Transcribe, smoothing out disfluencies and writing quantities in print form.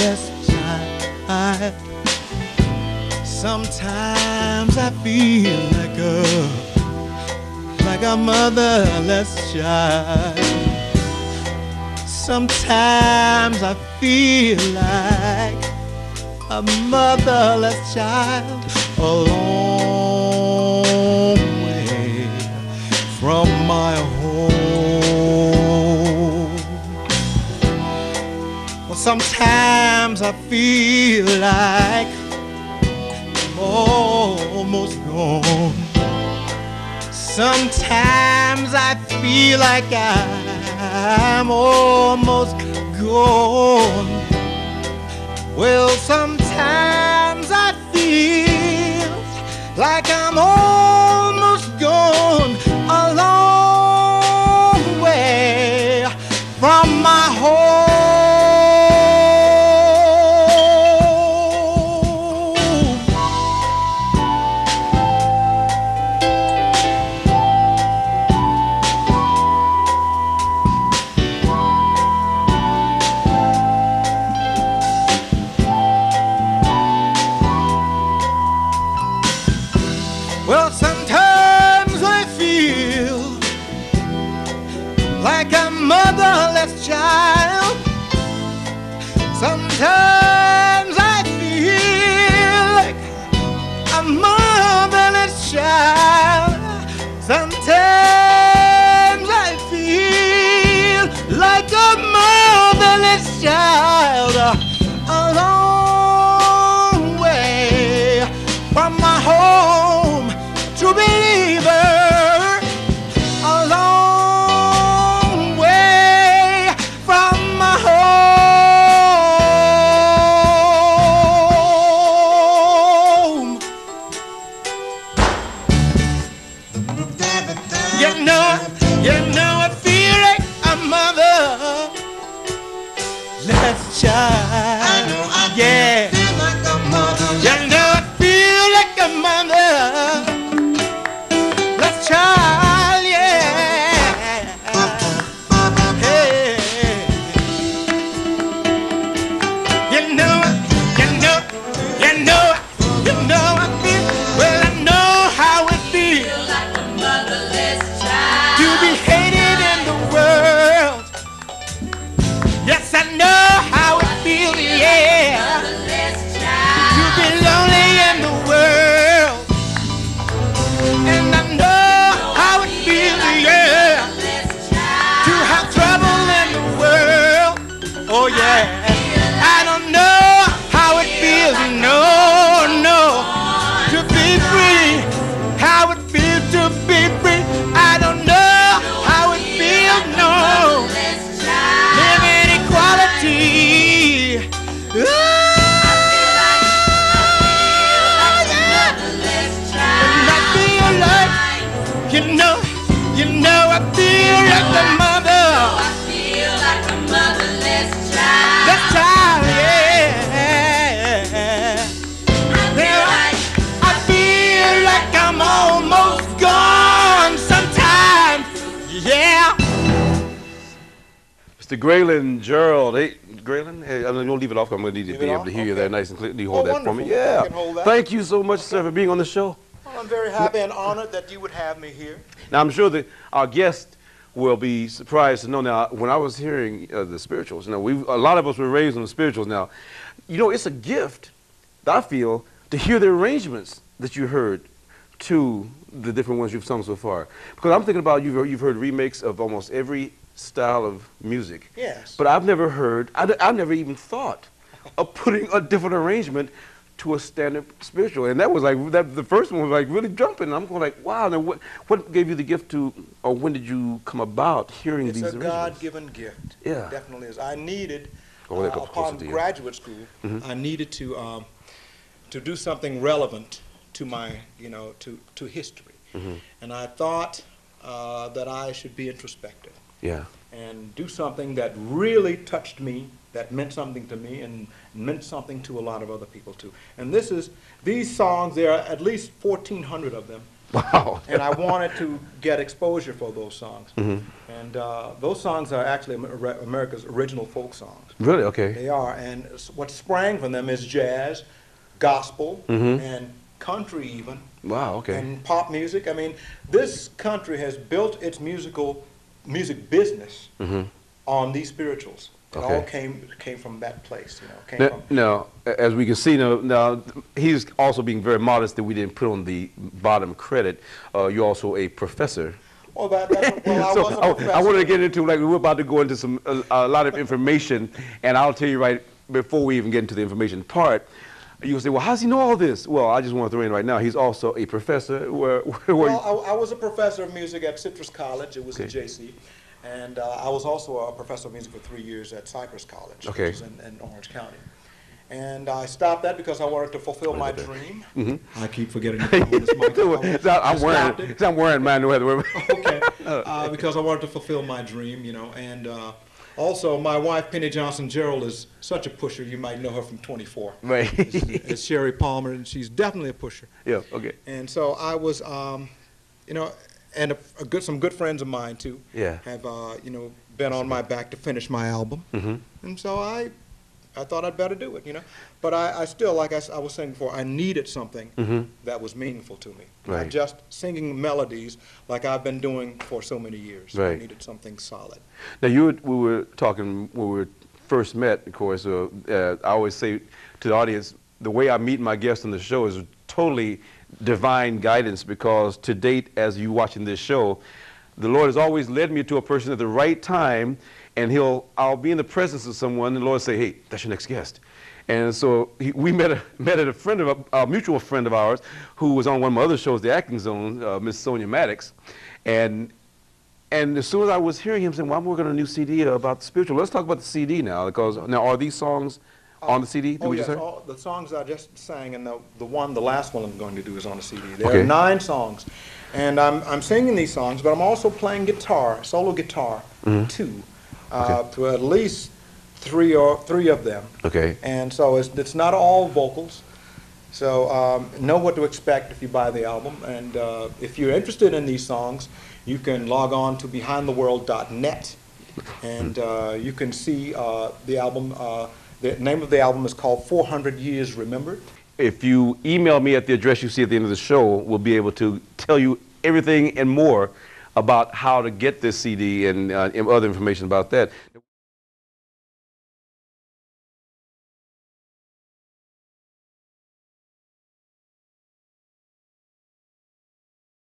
motherless child. Sometimes I feel like a motherless child. Sometimes I feel like a motherless child, a long way from my home. Well, sometimes I feel like I'm almost gone. Sometimes I feel like I'm almost gone. Well, sometimes I feel like I'm almost gone, a long way from my home. Well, sometimes I feel like a motherless child. Sometimes I feel like a motherless child. Sometimes I feel like a motherless child. A long way from my home. True believer, a long way from my home. You know I feel like a motherless child. I know I feel like a mother. You know I feel like a mother. Child, yeah. Hey. You know I feel, well, I know how it feels Like a motherless child. to be hated in the world. Yes, I know how it feels, yeah, Motherless child. to be lonely in the world. And I know oh yeah, I don't know how it feels, no, to be free, how it feels to be free. I don't know how it feels, no, live in equality. Oh, yeah. And I feel like, you know, I feel like the mother. Almost gone sometimes, yeah. Mr. Gralin Jerald. Hey, Gralin, hey, I'm going to leave it off. I'm going to need to be able to hear you there nice and clear. You hold that for me. Yeah. Thank you so much, sir, for being on the show. Well, I'm very happy and honored that you would have me here. Now, I'm sure that our guest will be surprised to know now, when I was hearing the spirituals, a lot of us were raised on the spirituals now. You know, it's a gift, I feel, to hear the arrangements that you heard to the different ones you've sung so far. Because I'm thinking about you've heard remakes of almost every style of music. Yes. But I've never heard, I've never even thought of putting a different arrangement to a standard spiritual. And that was like, the first one was like really jumping. I'm going like, wow, now what gave you the gift to, or when did you come about hearing these arrangements? It's a God-given gift. Yeah. It definitely is. I needed, upon graduate school, I needed to do something relevant to my, to history. And I thought that I should be introspective. Yeah. And do something that really touched me, that meant something to me, and meant something to a lot of other people too. And these songs, there are at least 1,400 of them, Wow. And I wanted to get exposure for those songs. Mm-hmm. And those songs are actually America's original folk songs. Really? Okay. They are. And what sprang from them is jazz, gospel, and country even. Wow, okay. And pop music. I mean, this country has built its music business on these spirituals. It all came from that place, you know. Now, as we can see now, he's also being very modest that we didn't put on the bottom credit. You're also a professor. Well, I was a professor. I wanted to get into, like, we're about to go into a lot of information, and I'll tell you right before we even get into the information part. You say, well, how does he know all this? Well, I just want to throw in right now, he's also a professor. Well, I was a professor of music at Citrus College. It was a JC. And I was also a professor of music for 3 years at Cypress College, which is in Orange County. And I stopped that because I wanted to fulfill my dream. I keep forgetting to put on this mic. I'm wearing mine. Okay. Because I wanted to fulfill my dream, you know. And also, my wife, Penny Johnson Jerald, is such a pusher. You might know her from 24. Right. It's Sherry Palmer, and she's definitely a pusher. Yeah, okay. And so I was, you know, and some good friends of mine too have you know, been on my back to finish my album, and so I thought I'd better do it, you know. But I still, like I was saying before, I needed something that was meaningful to me, not just singing melodies like I've been doing for so many years. I needed something solid. Now we were talking when we first met. Of course, I always say to the audience, the way I meet my guests on the show is totally divine guidance, because to date, as you watching this show, the Lord has always led me to a person at the right time, and I'll be in the presence of someone, and the Lord say, hey, that's your next guest. And so we met at a mutual friend of ours who was on one of my other shows, The Acting Zone, Miss Sonia Maddox. And as soon as I was hearing him saying, well, I'm working on a new CD about the spiritual, let's talk about the CD now, because now are these songs on the CD? Yes, all the songs I just sang, and the last one I'm going to do is on the CD. There are 9 songs, and I'm singing these songs, but I'm also playing guitar, solo guitar, too, to at least three of them. Okay. And so it's not all vocals. So know what to expect if you buy the album, and if you're interested in these songs, you can log on to behindtheworld.net, and you can see the album. The name of the album is called 400 Years Remembered. If you email me at the address you see at the end of the show, we'll be able to tell you everything and more about how to get this CD and other information about that.